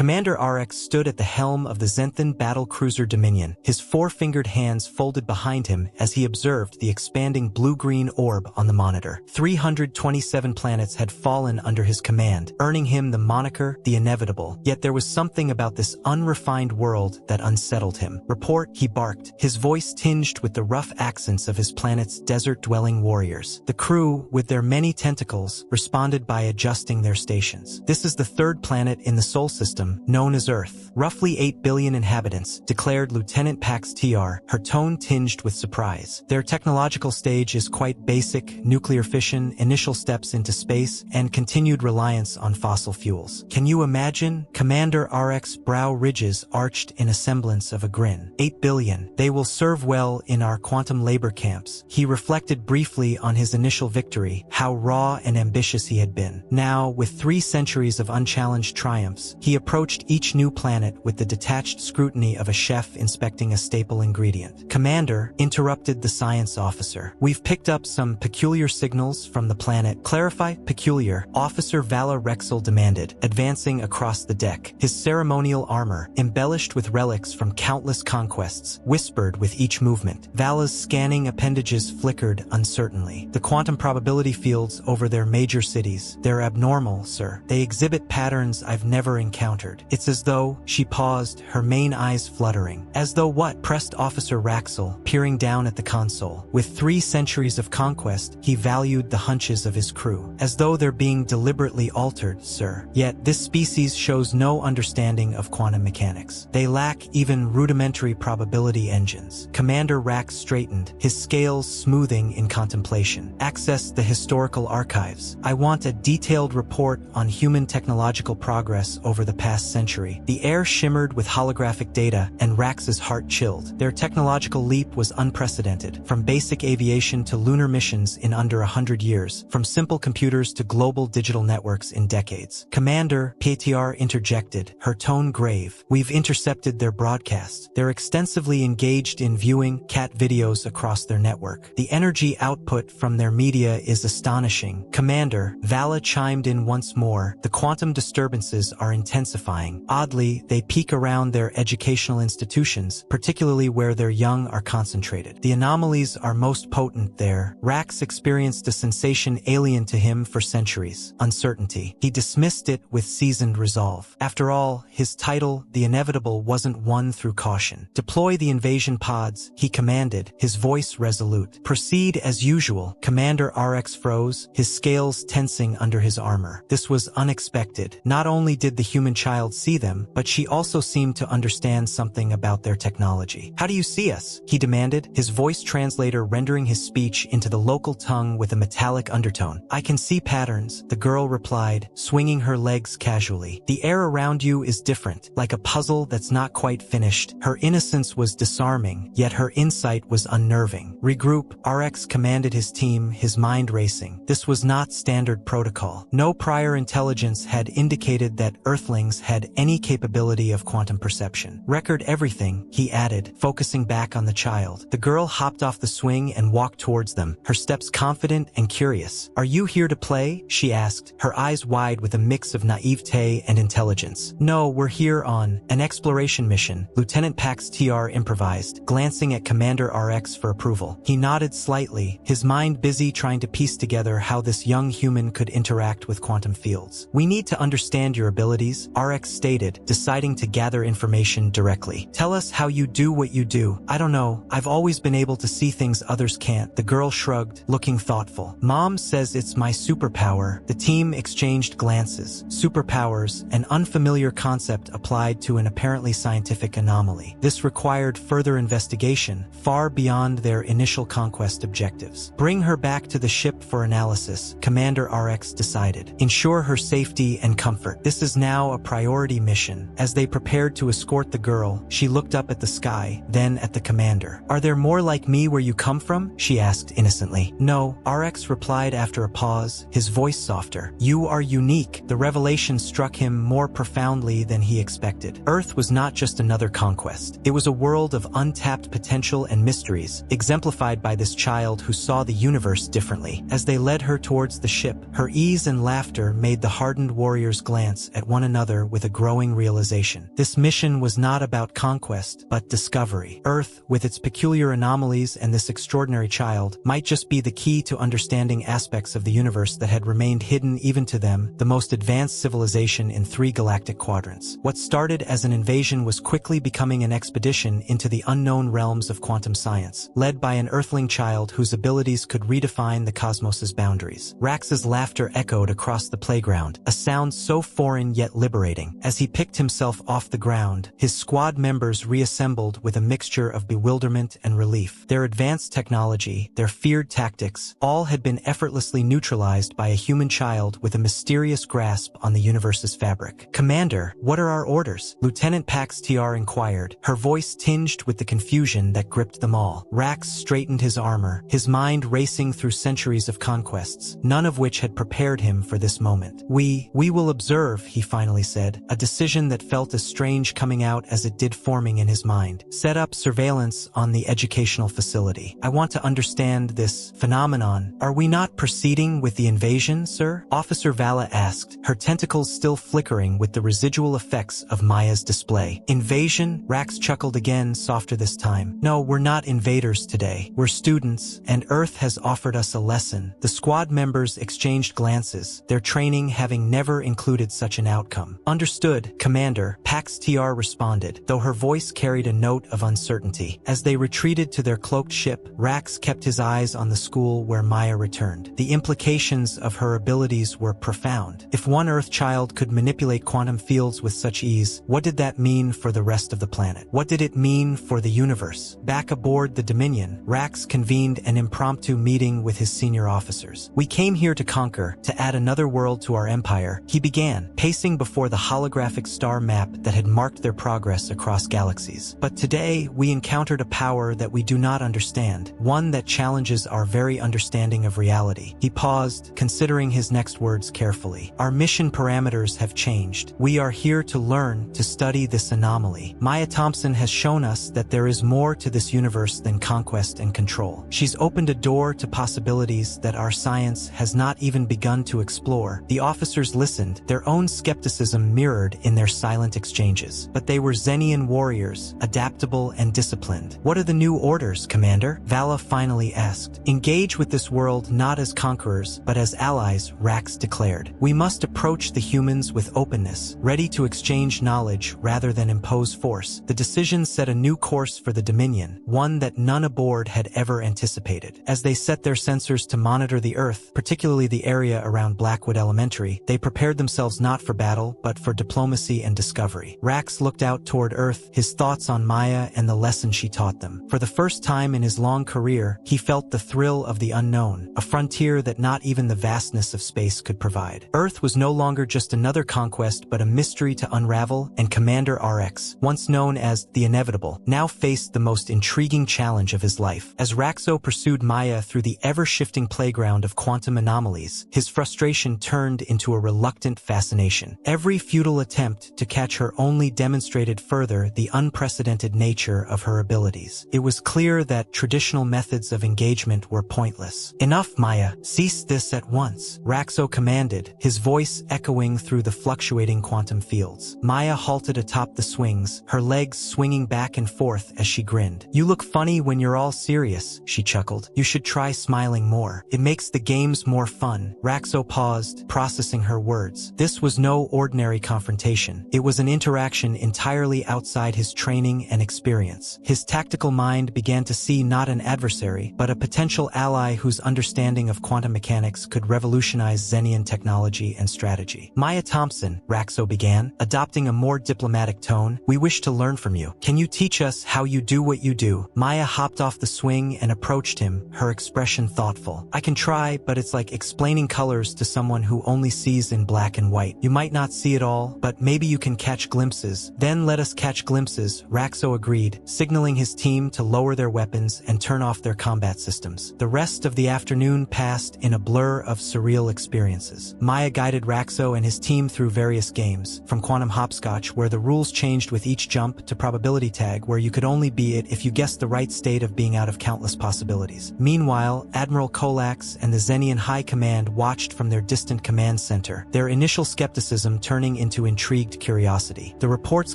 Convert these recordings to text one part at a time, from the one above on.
Commander RX stood at the helm of the Zenthan battle cruiser Dominion, his four-fingered hands folded behind him as he observed the expanding blue-green orb on the monitor. 327 planets had fallen under his command, earning him the moniker The Inevitable. Yet there was something about this unrefined world that unsettled him. "Report," he barked, his voice tinged with the rough accents of his planet's desert-dwelling warriors. The crew, with their many tentacles, responded by adjusting their stations. "This is the third planet in the Sol system, known as Earth. Roughly 8 billion inhabitants," declared Lieutenant Pax TR, her tone tinged with surprise. "Their technological stage is quite basic: nuclear fission, initial steps into space, and continued reliance on fossil fuels. Can you imagine?" Commander RX's brow ridges arched in a semblance of a grin. 8 billion. They will serve well in our quantum labor camps. He reflected briefly on his initial victory, how raw and ambitious he had been. Now, with 3 centuries of unchallenged triumphs, he approached each new planet with the detached scrutiny of a chef inspecting a staple ingredient. "Commander," interrupted the science officer, "we've picked up some peculiar signals from the planet." "Clarify." "Peculiar," Officer Vala Rexel demanded, advancing across the deck. His ceremonial armor, embellished with relics from countless conquests, whispered with each movement. Vala's scanning appendages flickered uncertainly. "The quantum probability fields over their major cities. They're abnormal, sir. They exhibit patterns I've never encountered. It's as though..." She paused, her main eyes fluttering. "As though what?" pressed Officer Raxel, peering down at the console. With 3 centuries of conquest, he valued the hunches of his crew. "As though they're being deliberately altered, sir. Yet this species shows no understanding of quantum mechanics. They lack even rudimentary probability engines." Commander Rax straightened, his scales smoothing in contemplation. "Access the historical archives. I want a detailed report on human technological progress over the past century." The air shimmered with holographic data, and Rax's heart chilled. Their technological leap was unprecedented, from basic aviation to lunar missions in under 100 years, from simple computers to global digital networks in decades. "Commander," PTR interjected, her tone grave, "we've intercepted their broadcasts. They're extensively engaged in viewing cat videos across their network. The energy output from their media is astonishing." "Commander," Vala chimed in once more, "the quantum disturbances are intensifying. Oddly, they peak around their educational institutions, particularly where their young are concentrated. The anomalies are most potent there." Rax experienced a sensation alien to him for centuries: uncertainty. He dismissed it with seasoned resolve. After all, his title, The Inevitable, wasn't won through caution. "Deploy the invasion pods," he commanded, his voice resolute. "Proceed as usual." Commander RX froze, his scales tensing under his armor. This was unexpected. Not only did the human child see them, but she also seemed to understand something about their technology. "How do you see us?" he demanded, his voice translator rendering his speech into the local tongue with a metallic undertone. "I can see patterns," the girl replied, swinging her legs casually. "The air around you is different, like a puzzle that's not quite finished." Her innocence was disarming, yet her insight was unnerving. "Regroup," RX commanded his team, his mind racing. This was not standard protocol. No prior intelligence had indicated that Earthlings had any capability of quantum perception. "Record everything," he added, focusing back on the child. The girl hopped off the swing and walked towards them, her steps confident and curious. "Are you here to play?" she asked, her eyes wide with a mix of naivete and intelligence. "No, we're here on an exploration mission," Lieutenant Pax TR improvised, glancing at Commander RX for approval. He nodded slightly, his mind busy trying to piece together how this young human could interact with quantum fields. "We need to understand your abilities," RX stated, deciding to gather information directly. "Tell us how you do what you do." "I don't know. I've always been able to see things others can't." The girl shrugged, looking thoughtful. "Mom says it's my superpower." The team exchanged glances. Superpowers, an unfamiliar concept applied to an apparently scientific anomaly. This required further investigation, far beyond their initial conquest objectives. "Bring her back to the ship for analysis," Commander RX decided. "Ensure her safety and comfort. This is now a priority mission." As they prepared to escort the girl, she looked up at the sky, then at the commander. "Are there more like me where you come from?" she asked innocently. "No," RX replied after a pause, his voice softer. "You are unique." The revelation struck him more profoundly than he expected. Earth was not just another conquest. It was a world of untapped potential and mysteries, exemplified by this child who saw the universe differently. As they led her towards the ship, her ease and laughter made the hardened warriors glance at one another with a growing realization. This mission was not about conquest, but discovery. Earth, with its peculiar anomalies and this extraordinary child, might just be the key to understanding aspects of the universe that had remained hidden even to them, the most advanced civilization in 3 galactic quadrants. What started as an invasion was quickly becoming an expedition into the unknown realms of quantum science, led by an Earthling child whose abilities could redefine the cosmos's boundaries. Rax's laughter echoed across the playground, a sound so foreign yet liberating. As he picked himself off the ground, his squad members reassembled with a mixture of bewilderment and relief. Their advanced technology, their feared tactics, all had been effortlessly neutralized by a human child with a mysterious grasp on the universe's fabric. "Commander, what are our orders?" Lieutenant Pax TR inquired, her voice tinged with the confusion that gripped them all. Rax straightened his armor, his mind racing through centuries of conquests, none of which had prepared him for this moment. We will observe," he finally said, a decision that felt as strange coming out as it did forming in his mind. "Set up surveillance on the educational facility. I want to understand this phenomenon. Are we not proceeding with the invasion, sir?" Officer Vala asked, her tentacles still flickering with the residual effects of Maya's display. "Invasion?" Rax chuckled again, softer this time. "No, we're not invaders today. We're students, and Earth has offered us a lesson." The squad members exchanged glances, their training having never included such an outcome. "Understood, Commander," Pax TR responded, though her voice carried a note of uncertainty. As they retreated to their cloaked ship, Rax kept his eyes on the school where Maya returned. The implications of her abilities were profound. If one Earth child could manipulate quantum fields with such ease, what did that mean for the rest of the planet? What did it mean for the universe? Back aboard the Dominion, Rax convened an impromptu meeting with his senior officers. "We came here to conquer, to add another world to our empire," he began, pacing before the holographic star map that had marked their progress across galaxies. "But today, we encountered a power that we do not understand, one that challenges our very understanding of reality." He paused, considering his next words carefully. "Our mission parameters have changed. We are here to learn, to study this anomaly. Maya Thompson has shown us that there is more to this universe than conquest and control. She's opened a door to possibilities that our science has not even begun to explore." The officers listened, their own skepticism mirrored in their silent exchanges. But they were Zenian warriors, adaptable and disciplined. "What are the new orders, Commander?" Vala finally asked. "Engage with this world not as conquerors, but as allies," Rax declared. "We must approach the humans with openness, ready to exchange knowledge rather than impose force." The decision set a new course for the Dominion, one that none aboard had ever anticipated. As they set their sensors to monitor the Earth, particularly the area around Blackwood Elementary, they prepared themselves not for battle, but for diplomacy and discovery. Rax looked out toward Earth, his thoughts on Maya and the lesson she taught them. For the first time in his long career, he felt the thrill of the unknown, a frontier that not even the vastness of space could provide. Earth was no longer just another conquest, but a mystery to unravel, and Commander RX, once known as the Inevitable, now faced the most intriguing challenge of his life. As Raxo pursued Maya through the ever-shifting playground of quantum anomalies, his frustration turned into a reluctant fascination. Every futile attempt to catch her only demonstrated further the unprecedented nature of her abilities. It was clear that traditional methods of engagement were pointless. "Enough, Maya. Cease this at once," Raxo commanded, his voice echoing through the fluctuating quantum fields. Maya halted atop the swings, her legs swinging back and forth as she grinned. "You look funny when you're all serious," she chuckled. "You should try smiling more. It makes the games more fun." Raxo paused, processing her words. This was no ordinary confrontation. It was an interaction entirely outside his training and experience. His tactical mind began to see not an adversary, but a potential ally whose understanding of quantum mechanics could revolutionize Zenian technology and strategy. "Maya Thompson," Raxo began, adopting a more diplomatic tone, "we wish to learn from you. Can you teach us how you do what you do?" Maya hopped off the swing and approached him, her expression thoughtful. "I can try, but it's like explaining colors to someone who only sees in black and white. You might not see it all, but maybe you can catch glimpses. Then let us catch glimpses, Raxo agreed, signaling his team to lower their weapons and turn off their combat systems. The rest of the afternoon passed in a blur of surreal experiences. Maya guided Raxo and his team through various games, from quantum hopscotch, where the rules changed with each jump, to probability tag, where you could only beat it if you guessed the right state of being out of countless possibilities. Meanwhile, Admiral Kolax and the Zenian High Command watched from their distant command center, their initial skepticism turning into intrigued curiosity. The reports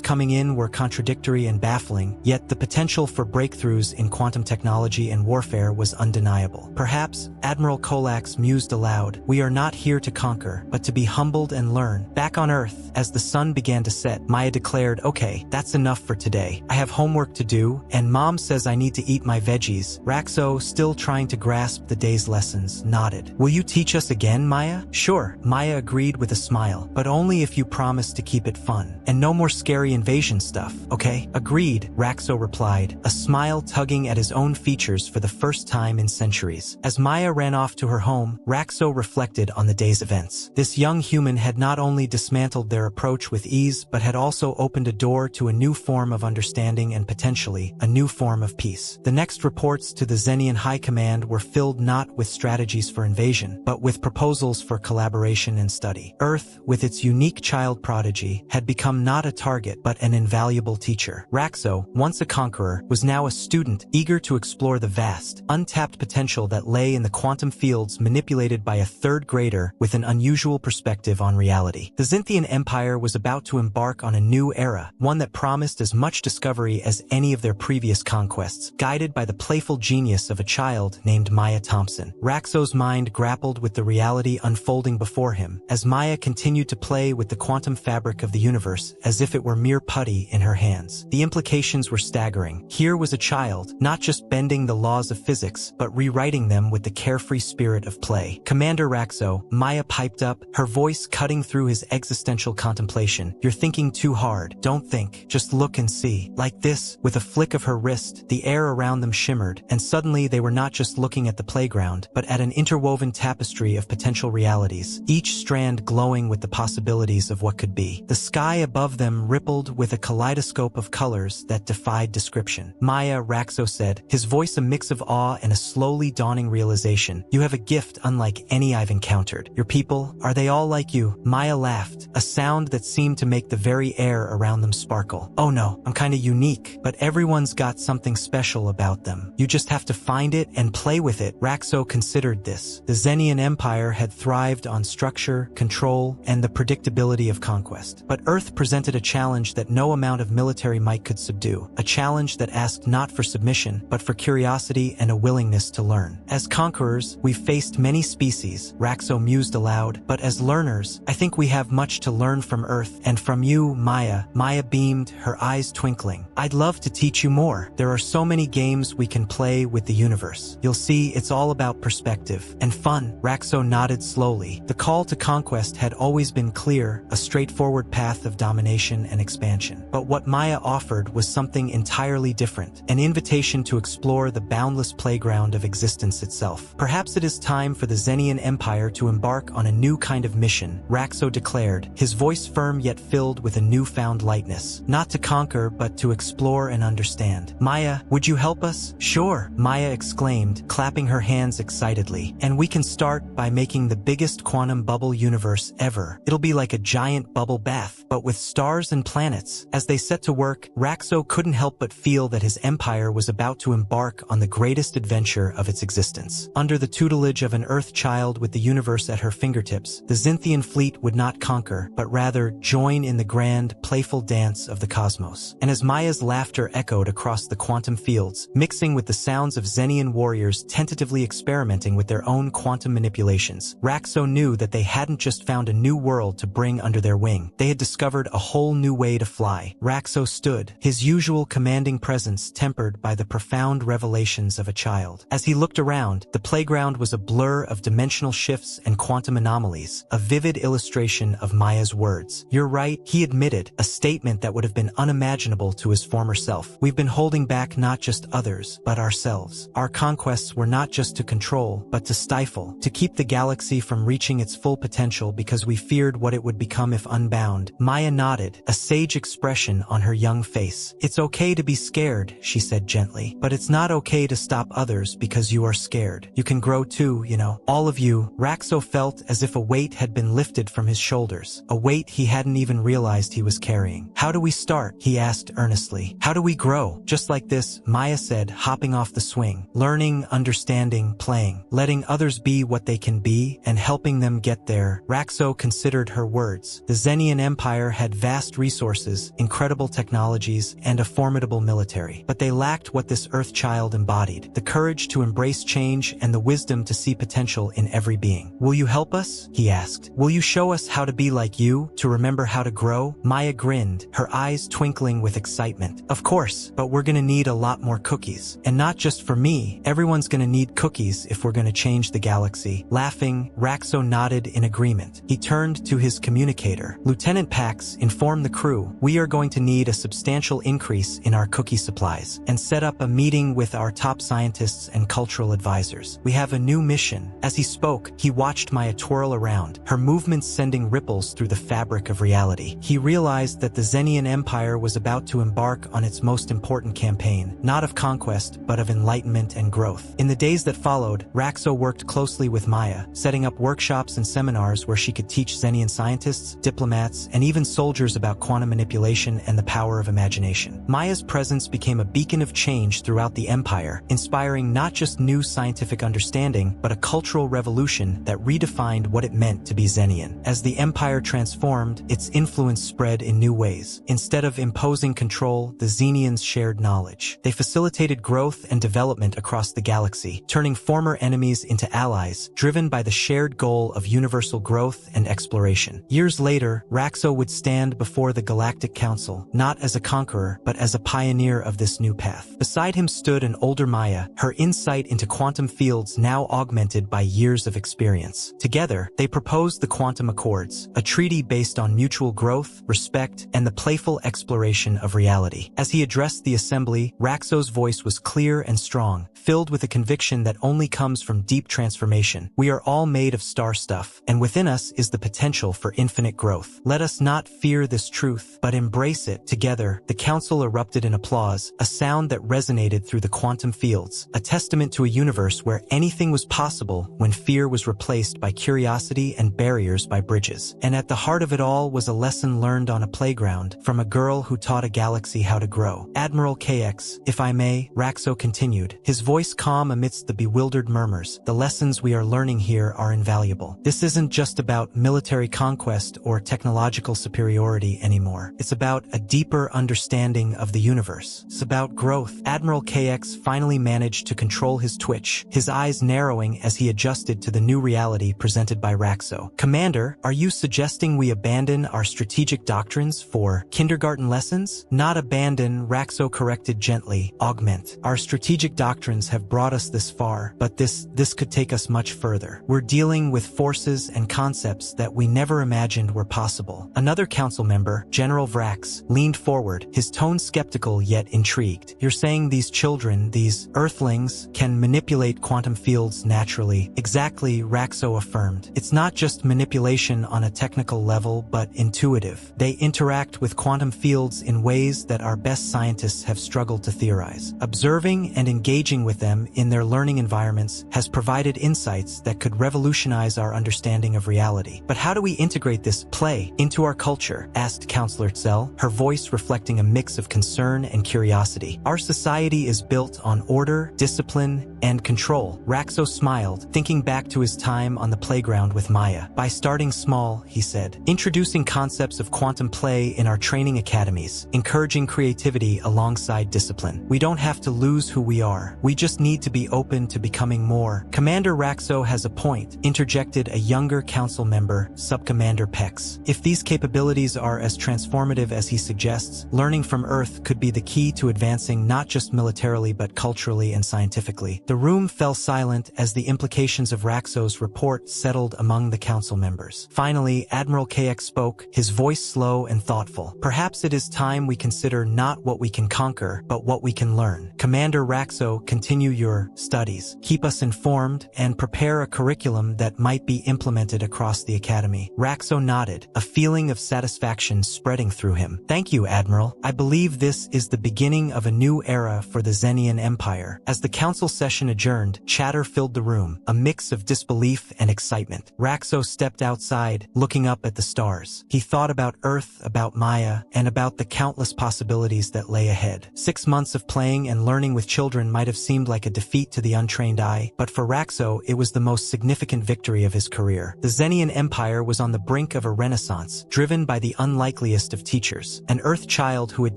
coming in were contradictory and baffling, yet the potential for breakthroughs in quantum technology and warfare was undeniable. Perhaps, Admiral Kolax mused aloud, "We are not here to conquer, but to be humbled and learn." Back on Earth, as the sun began to set, Maya declared, "Okay, that's enough for today. I have homework to do, and Mom says I need to eat my veggies." Raxo, still trying to grasp the day's lessons, nodded. "Will you teach us again, Maya?" "Sure," Maya agreed with a smile, "but only if you promise to keep it fun. And no more scary invasion stuff, okay?" "Agreed," Raxo replied, a smile tugging at his own features for the first time in centuries. As Maya ran off to her home, Raxo reflected on the day's events. This young human had not only dismantled their approach with ease, but had also opened a door to a new form of understanding and potentially a new form of peace. The next reports to the Zenian High Command were filled not with strategies for invasion, but with proposals for collaboration and study. Earth, with its unique child prodigy, had become not a target but an invaluable teacher. Raxo, once a conqueror, was now a student eager to explore the vast, untapped potential that lay in the quantum fields manipulated by a third grader with an unusual perspective on reality. The Zinthian Empire was about to embark on a new era, one that promised as much discovery as any of their previous conquests, guided by the playful genius of a child named Maya Thompson. Raxo's mind grappled with the reality unfolding before him, as Maya continued to play with the quantum fabric of the universe as if it were mere putty in her hands. The implications were staggering. Here was a child, not just bending the laws of physics, but rewriting them with the carefree spirit of play. "Commander Raxo," Maya piped up, her voice cutting through his existential contemplation, "you're thinking too hard. Don't think, just look and see." Like this, with a flick of her wrist, the air around them shimmered, and suddenly they were not just looking at the playground, but at an interwoven tapestry of potential realities, each strand glowing with the possibilities of what could be. The sky above them rippled with a kaleidoscope of colors that defied description. "Maya," Raxo said, his voice a mix of awe and a slowly dawning realization, "you have a gift unlike any I've encountered. Your people, are they all like you?" Maya laughed, a sound that seemed to make the very air around them sparkle. "Oh no, I'm kinda unique, but everyone's got something special about them. You just have to find it and play with it." Raxo considered this. The Zenian Empire had thrived on structure, control, and the predictability of conquest. But Earth presented a challenge that no amount of military might could subdue, a challenge that asked not for submission, but for curiosity and a willingness to learn. "As conquerors, we've faced many species," Raxo mused aloud, "but as learners, I think we have much to learn from Earth, and from you, Maya." Maya beamed, her eyes twinkling. "I'd love to teach you more. There are so many games we can play with the universe. You'll see, it's all about perspective and fun." Raxo nodded slowly. The call to conquest had always been clear, a straightforward path of domination and expansion. But what Maya offered was something entirely different, an invitation to explore the boundless playground of existence itself. "Perhaps it is time for the Zenian Empire to embark on a new kind of mission," Raxo declared, his voice firm yet filled with a newfound lightness. "Not to conquer, but to explore and understand. Maya, would you help us?" "Sure," Maya exclaimed, clapping her hands excitedly. "And we can start by making the biggest quantum bubble universe ever. It'll be like a giant bubble bath, but with stars and planets." As they set to work, Raxo couldn't help but feel that his empire was about to embark on the greatest adventure of its existence. Under the tutelage of an Earth child with the universe at her fingertips, the Zinthian fleet would not conquer, but rather join in the grand, playful dance of the cosmos. And as Maya's laughter echoed across the quantum fields, mixing with the sounds of Zenian warriors tentatively experimenting with their own quantum manipulations, Raxo knew that they hadn't just found a new world to bring under their wing. They had discovered a whole new way to fly. Raxo stood, his usual commanding presence tempered by the profound revelations of a child. As he looked around, the playground was a blur of dimensional shifts and quantum anomalies, a vivid illustration of Maya's words. "You're right," he admitted, a statement that would have been unimaginable to his former self. "We've been holding back not just others, but ourselves. Our conquests were not just to control, but to stifle, to keep the galaxy from reaching its full potential because we feared what it would become if unbound." Maya nodded, a sage expression on her young face. It's okay to be scared, she said gently, but it's not okay to stop others because you are scared. You can grow too, you know. All of you. Raxo felt as if a weight had been lifted from his shoulders, a weight he hadn't even realized he was carrying. How do we start? He asked earnestly. How do we grow? Just like this, Maya said, hopping off the swing. Learning, understanding, playing, letting others be what they can be, and helping them get there. Raxo considered her words. The Zenian Empire had vast resources, incredible technologies, and a formidable military. But they lacked what this Earth child embodied: the courage to embrace change and the wisdom to see potential in every being. Will you help us? He asked. Will you show us how to be like you, to remember how to grow? Maya grinned, her eyes twinkling with excitement. Of course, but we're gonna need a lot more cookies. And not just for me, everyone's gonna need cookies if we're gonna change the galaxy. Laughing, Raxo nodded in agreement. He turned to his communicator. Lieutenant Pax, inform the crew, we are going to need a substantial increase in our cookie supplies, and set up a meeting with our top scientists and cultural advisors. We have a new mission. As he spoke, he watched Maya twirl around, her movements sending ripples through the fabric of reality. He realized that the Zenian Empire was about to embark on its most important campaign, not of conquest, but of enlightenment and growth. In the days that followed, Raxo worked closely with Maya, setting up workshops and seminars where she could teach Zenian scientists, diplomats, and even soldiers about quantum manipulation and the power of imagination. Maya's presence became a beacon of change throughout the empire, inspiring not just new scientific understanding, but a cultural revolution that redefined what it meant to be Zenian. As the empire transformed, its influence spread in new ways. Instead of imposing control, the Zenians shared knowledge. They facilitated growth and development across the galaxy, turning former enemies into allies, driven by the shared goal of universal growth and exploration. Years later, Raxo would stand before the Galactic Council, not as a conqueror, but as a pioneer of this new path. Beside him stood an older Maya, her insight into quantum fields now augmented by years of experience. Together, they proposed the Quantum Accords, a treaty based on mutual growth, respect, and the playful exploration of reality. As he addressed the assembly, Raxo's voice was clear and strong, filled with a conviction that only comes from deep transformation. We are all made of star stuff, and within us is the potential for infinite growth. Let us not fear this truth, but embrace it. Together, the council erupted in applause, a sound that resonated through the quantum fields, a testament to a universe where anything was possible when fear was replaced by curiosity and barriers by bridges. And at the heart of it all was a lesson learned on a playground from a girl who taught a galaxy how to grow. Admiral KX, if I may, Raxo continued, his voice calm amidst the bewildered murmurs. The lessons we are learning here are invaluable. This isn't just about military conquest or technological superiority anymore. It's about a deeper understanding of the universe. It's about growth. Admiral KX finally managed to control his twitch, his eyes narrowing as he adjusted to the new reality presented by Raxo. Commander, are you suggesting we abandon our strategic doctrines for kindergarten lessons? Not abandon, Raxo corrected gently, augment. Our strategic doctrines have brought us this far, but this could take us much further. We're dealing with forces and concepts that we never imagined were possible. Another council member, General Vrax, leaned forward, his tone skeptical yet intrigued. You're saying these children, these Earthlings, can manipulate quantum fields naturally? Exactly, Raxo affirmed. It's not just manipulation on a technical level, but intuitive. They interact with quantum fields in ways that our best scientists have struggled to theorize. Observing and engaging with them in their learning environments has provided insights that could revolutionize our understanding of reality. But how do we integrate this play into our culture? Asked Counselor Tsell, her voice reflecting a mix of concern and curiosity. Our society is built on order, discipline, and control. Raxo smiled, thinking back to his time on the playground with Maya. By starting small, he said, introducing concepts of quantum play in our training academies, encouraging creativity alongside discipline. We don't have to lose who we are. We just need to be open to becoming more. Commander Raxo has a point, interjected a younger council member, Subcommander Pex. If these capabilities are as transformative as he suggests, learning from Earth could be the key to advancing not just militarily but culturally and scientifically. The room fell silent as the implications of Raxo's report settled among the council members. Finally, Admiral KX spoke, his voice slow and thoughtful. Perhaps it is time we consider not what we can conquer, but what we can learn. Commander Raxo, continue your studies. Keep us informed and prepare a curriculum that might be implemented across the academy. Raxo nodded, a feeling of satisfaction satisfaction spreading through him. "Thank you, Admiral. I believe this is the beginning of a new era for the Xenian Empire." As the council session adjourned, chatter filled the room, a mix of disbelief and excitement. Raxo stepped outside, looking up at the stars. He thought about Earth, about Maya, and about the countless possibilities that lay ahead. 6 months of playing and learning with children might have seemed like a defeat to the untrained eye, but for Raxo, it was the most significant victory of his career. The Xenian Empire was on the brink of a renaissance, driven by the unlikeliest of teachers, an Earth child who had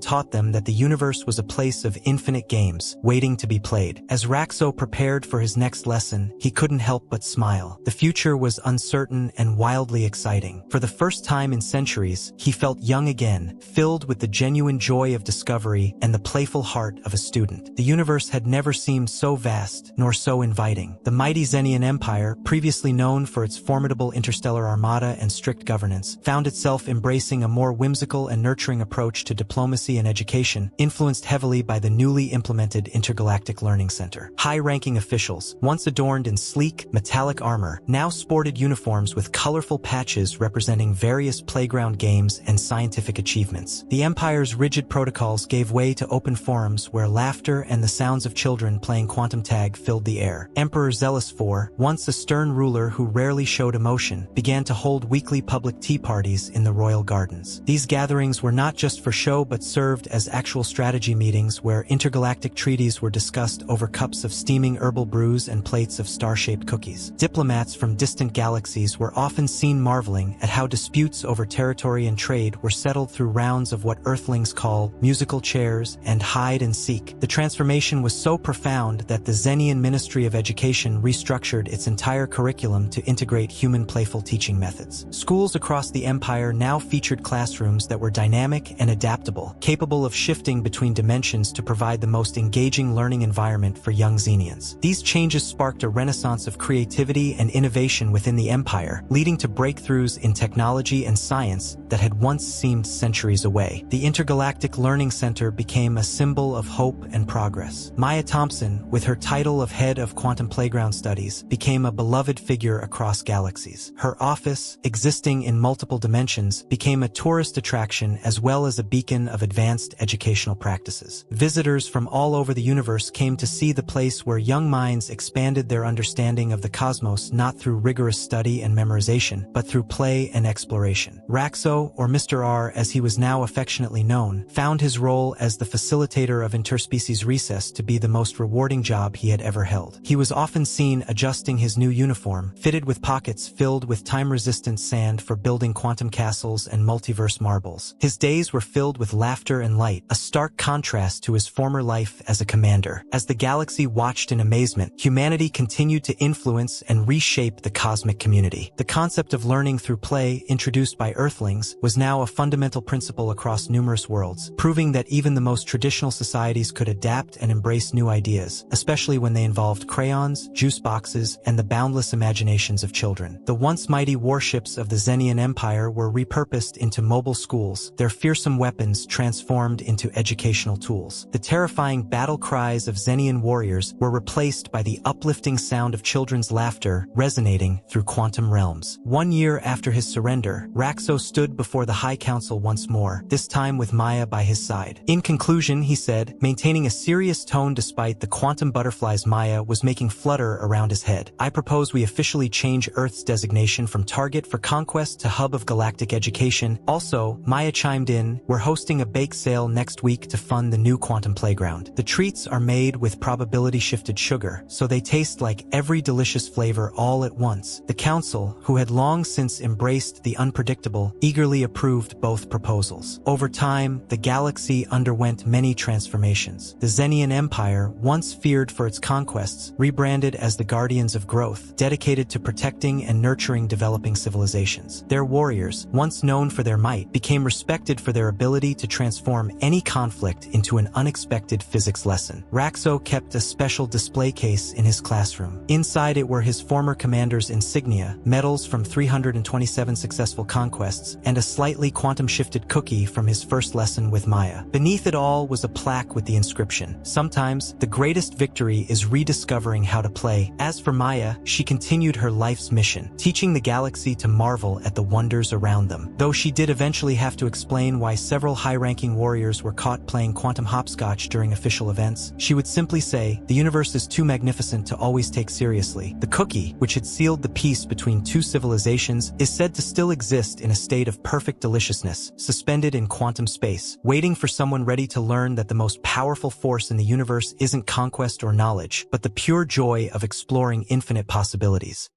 taught them that the universe was a place of infinite games, waiting to be played. As Raxo prepared for his next lesson, he couldn't help but smile. The future was uncertain and wildly exciting. For the first time in centuries, he felt young again, filled with the genuine joy of discovery and the playful heart of a student. The universe had never seemed so vast, nor so inviting. The mighty Xenian Empire, previously known for its formidable interstellar armada and strict governance, found itself embracing a more whimsical and nurturing approach to diplomacy and education, influenced heavily by the newly implemented Intergalactic Learning Center. High-ranking officials, once adorned in sleek, metallic armor, now sported uniforms with colorful patches representing various playground games and scientific achievements. The Empire's rigid protocols gave way to open forums where laughter and the sounds of children playing quantum tag filled the air. Emperor Zealous IV, once a stern ruler who rarely showed emotion, began to hold weekly public tea parties in the royal gardens. These gatherings were not just for show but served as actual strategy meetings where intergalactic treaties were discussed over cups of steaming herbal brews and plates of star-shaped cookies. Diplomats from distant galaxies were often seen marveling at how disputes over territory and trade were settled through rounds of what Earthlings call musical chairs and hide and seek. The transformation was so profound that the Xenian Ministry of Education restructured its entire curriculum to integrate human playful teaching methods. Schools across the Empire now featured classrooms that were dynamic and adaptable, capable of shifting between dimensions to provide the most engaging learning environment for young Xenians. These changes sparked a renaissance of creativity and innovation within the Empire, leading to breakthroughs in technology and science that had once seemed centuries away. The Intergalactic Learning Center became a symbol of hope and progress. Maya Thompson, with her title of Head of Quantum Playground Studies, became a beloved figure across galaxies. Her office, existing in multiple dimensions, became a tourist attraction as well as a beacon of advanced educational practices. Visitors from all over the universe came to see the place where young minds expanded their understanding of the cosmos not through rigorous study and memorization, but through play and exploration. Raxo, or Mr. R as he was now affectionately known, found his role as the facilitator of interspecies recess to be the most rewarding job he had ever held. He was often seen adjusting his new uniform, fitted with pockets filled with time-resistant sand for building quantum castles and multiverse marbles. His days were filled with laughter and light, a stark contrast to his former life as a commander. As the galaxy watched in amazement, humanity continued to influence and reshape the cosmic community. The concept of learning through play, introduced by Earthlings, was now a fundamental principle across numerous worlds, proving that even the most traditional societies could adapt and embrace new ideas, especially when they involved crayons, juice boxes, and the boundless imaginations of children. The once mighty warships of the Xenian Empire were repurposed into mobile schools, their fearsome weapons transformed into educational tools. The terrifying battle cries of Xenian warriors were replaced by the uplifting sound of children's laughter resonating through quantum realms. 1 year after his surrender, Raxo stood before the High Council once more, this time with Maya by his side. In conclusion, he said, maintaining a serious tone despite the quantum butterflies Maya was making flutter around his head, "I propose we officially change Earth's designation from target for conquest to hub of galactic education. Also," Maya chimed in, "we're hosting a bake sale next week to fund the new quantum playground. The treats are made with probability-shifted sugar, so they taste like every delicious flavor all at once." The council, who had long since embraced the unpredictable, eagerly approved both proposals. Over time, the galaxy underwent many transformations. The Xenian Empire, once feared for its conquests, rebranded as the Guardians of Growth, dedicated to protecting and nurturing developing civilizations. Their warriors, once known for their might, became respected for their ability to transform any conflict into an unexpected physics lesson. Raxo kept a special display case in his classroom. Inside it were his former commander's insignia, medals from 327 successful conquests, and a slightly quantum-shifted cookie from his first lesson with Maya. Beneath it all was a plaque with the inscription, "Sometimes, the greatest victory is rediscovering how to play." As for Maya, she continued her life's mission, teaching the galaxy to marvel at the wonders around them. Though she did eventually have to explain why several high-ranking warriors were caught playing quantum hopscotch during official events, she would simply say, "The universe is too magnificent to always take seriously." The cookie, which had sealed the peace between two civilizations, is said to still exist in a state of perfect deliciousness, suspended in quantum space, waiting for someone ready to learn that the most powerful force in the universe isn't conquest or knowledge, but the pure joy of exploring infinite possibilities.